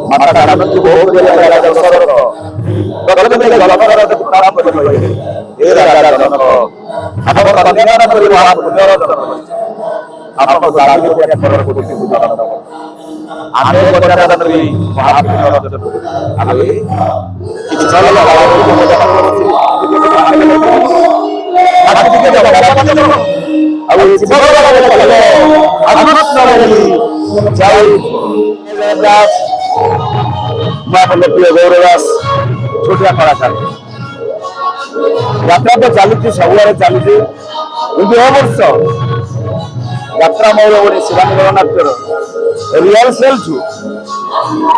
माता जानकी भोग राजा दशरथ प्रथमे जलकर प्रणाम कर कहिले हे राजा जनक आपण कन्यादान करी महापुण्यर अर्जन करिछ आपण दाबी को पर कोटि पूजन आमे कन्यादान करी महापुण्यर अर्जन करिछ आमे किछ चल के अब दास गौरदास छोटिया कलाकार यात्रा तो चली सब चली वर्ष यात्रा मौल शिवानी जगन्नाथ रिहर्सल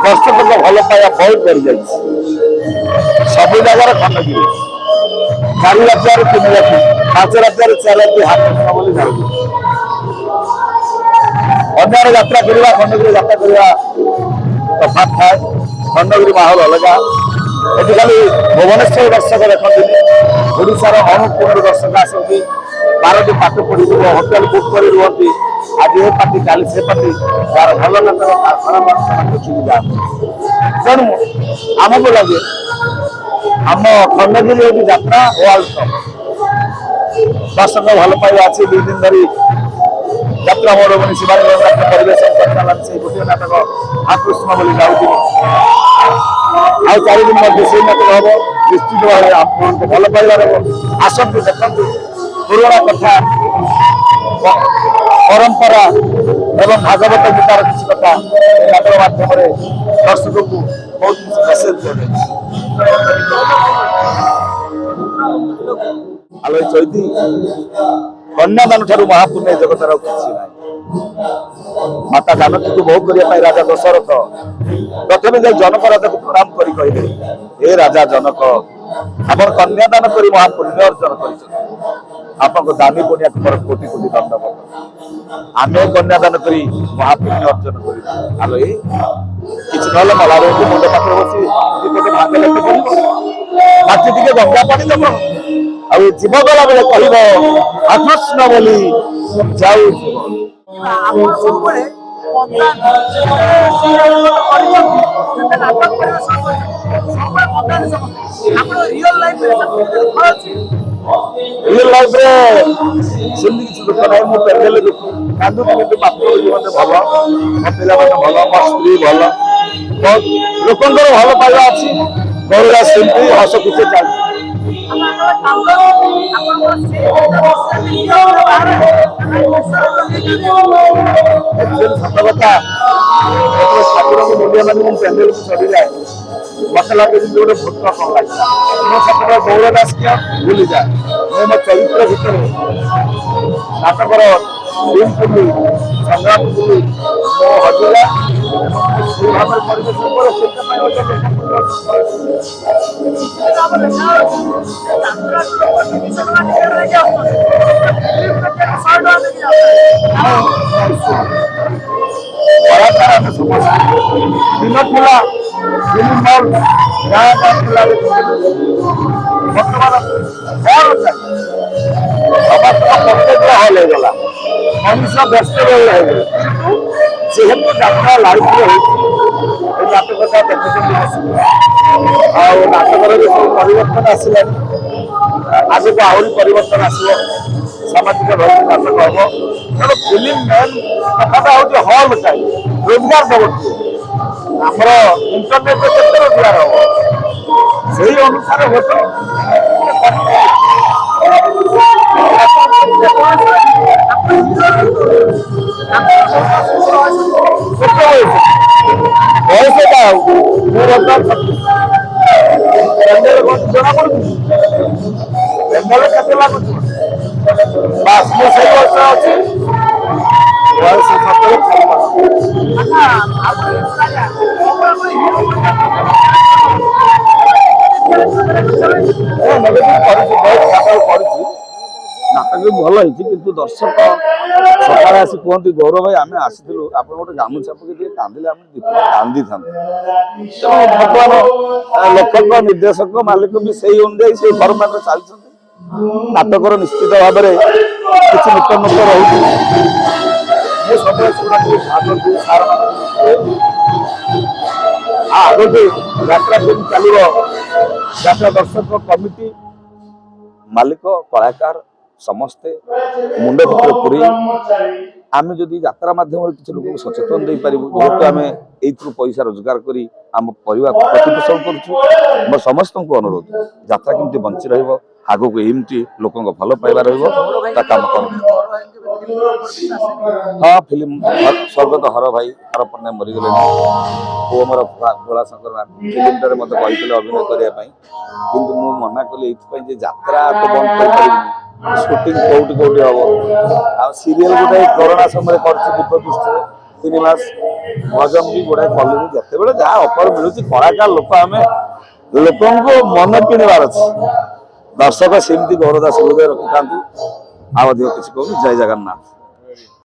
दर्शक भल पाया बहुत बढ़ी जाए सब जगार खंडगिरी 4 रात 3 रात 5 रात 4 रात हाथ बोली जाऊँ अन्य यात्रा करवा खंडगिरी यात्रा करवा तफात थाए खंडगिरी माहौल अलग ये खाली भुवनेश्वर दर्शक देखते ओडार अनुपूर्ण दर्शक आसती 12टी पाठ पढ़ी होटेल बुक कर रुहति आज ये पार्टी काली से पार्टी तार भल नाटक खराब देखी जाती तेणु आमको लगे आम खंडगिरी यात्रा वर्ल्ड कप दर्शक भल पाइबा अच्छी 2 दिन धरी यात्रा मोड़ बनी शिवानी जगन्नाथ परिवेश से गोटे नाटक आकृष्ण बोली जाऊँगी आ 4 दिन मध्य से नाटक हम निश्चित भाव आप भल पाइबार आसतु देखु पुराणा कथा परंपरा एवं भागवत गीतार किसी कथा नाटक माध्यम दर्शक को बहुत मेसेज दिया आलोय चैती कन्यादान ठारू महापुण्य जगतर किसी ना माता जानकी को भोग करने राजा दशरथ प्रथम जाए जनक राजा को प्रणाम करी कहले हे राजा जनक आप कन्यादान कर महापुण्य अर्जन कर दानी पुण्य पर कोटि कोटि दंडवत आम कन्यादान कर महापुण्य अर्जन कर किसी ना मलार मुंड पाखे बसी भाग लेखे कर गंगा पानी देव जीव गला बेले कह आकृष्ण बोली जाऊ रियल लाइफ रे सेमती किसी दुख ना मो पेंडेल दुख कांदू मत पात्र मत भल मो पिला भल मो स्त्री भल बहुत लोकंर भल पाइबा अच्छी गौरा सेमती हस खुशी चलती सत कथा ठाकुर को मुंडिया मान पेंडेल को चढ़ी जाए मत लगे गोटे भूत कौन लगे मो सपना गौरदास किया भूली जाए मो चरित्र भितर नाटकर पुली संग्राम पुली मो हजिला से भाव परिवेशन दिन था फिल्म हल बर्तमान प्रत्येक हल होगा मनुष्य व्यस्त जेहेतु यात्रा लाइफ नाटकता देखते नाटकर भी सब परिवर्तन आसला आज को आहरी परिवर्तन आस सामाजिक रही नाटक हम तेणु फिल्म मेन कथा हूँ हल टाइम रोजगार देव आमर इंटरनेट केते रोजगार हम से अनुसार होटल बयस क्या जना पड़ू के लगुच बास मुझे वर्ष अच्छी बयस 17 नाटक भी भल किंतु दर्शक सकाଳେ आसी कहते गौरव भाई आम आसलु आप गोटे गामुछा पकड़ कांदिले आम कांदी था बर्तमान लेखक निर्देशक मालिक भी से अनुजाई से फर्माट चलते ନାଟକର ନିଶ୍ଚିତ ଭାବରେ କିଛି ନୂତନତ୍ୱ ରହୁଛି। ମୁଁ ସବୁବେଳେ ଶୁଣନ୍ତି ଭାବନ୍ତି ସାର୍ମାନଙ୍କୁ ଆଗକୁ ଯାତ୍ରା କେମିତି ଚାଲିବ, ଯାତ୍ରା ଦର୍ଶକ କମିଟି ମାଲିକ କଳାକାର ସମସ୍ତେ ମୁଣ୍ଡ ଭିତରେ ପୁରେଇ ଆମେ ଯଦି ଯାତ୍ରା ମାଧ୍ୟମରେ କିଛି ଲୋକଙ୍କୁ ସଚେତନ ଦେଇପାରିବୁ, ଯେହେତୁ ଆମେ ଏଇଥିରୁ ପଇସା ରୋଜଗାର କରି ଆମ ପରିବାର ପ୍ରତିପୋଷଣ କରୁଛୁ, ମୋ ସମସ୍ତଙ୍କୁ ଅନୁରୋଧ ଯାତ୍ରା କେମିତି ବଞ୍ଚି ରହିବ, ଆଗକୁ ଏମିତି ଲୋକଙ୍କ ଭଲ ପାଇବା ରହିବ ତା କାମ କରନ୍ତୁ। ହଁ, ଫିଲ୍ମ ସ୍ୱର୍ଗତ ହର ଭାଇ ହରପନ୍ନା ମରିଗଲେଣି, ପୁଅ ମୋର ଭୋଳା ଶଙ୍କର ଫିଲ୍ମଟାରେ ମୋତେ କହିଥିଲେ ଅଭିନୟ କରିବା ପାଇଁ, କିନ୍ତୁ ମୁଁ ମନା କଲି ଏଇଥିପାଇଁ ଯେ ଯାତ୍ରା ତ ବନ୍ଦ କରିପାରିବିନି, ସୁଟିଂ କୋଉଠି କୋଉଠି ହବ, ଆଉ ସିରିଏଲ ଗୋଟେ କରୋନା ସମୟରେ କରିଛି ଦୀପ ଦୃଷ୍ଟିରେ 3 ମାସ, ଭଜନ ବି ଗୁଡ଼ାଏ କଲିଣି, ଯେତେବେଳେ ଯାହା ଅଫର ମିଳୁଛି କଳାକାର ଲୋକ ଆମେ ଲୋକଙ୍କୁ ମନ କିଣିବାର ଅଛି, ଦର୍ଶକ ସେମିତି ଗୌରଦାସ ହୃଦୟ ରଖିଥାନ୍ତୁ। ଆଉ ଅଧିକ କିଛି କହୁନି, ଜୟ ଜଗନ୍ନାଥ।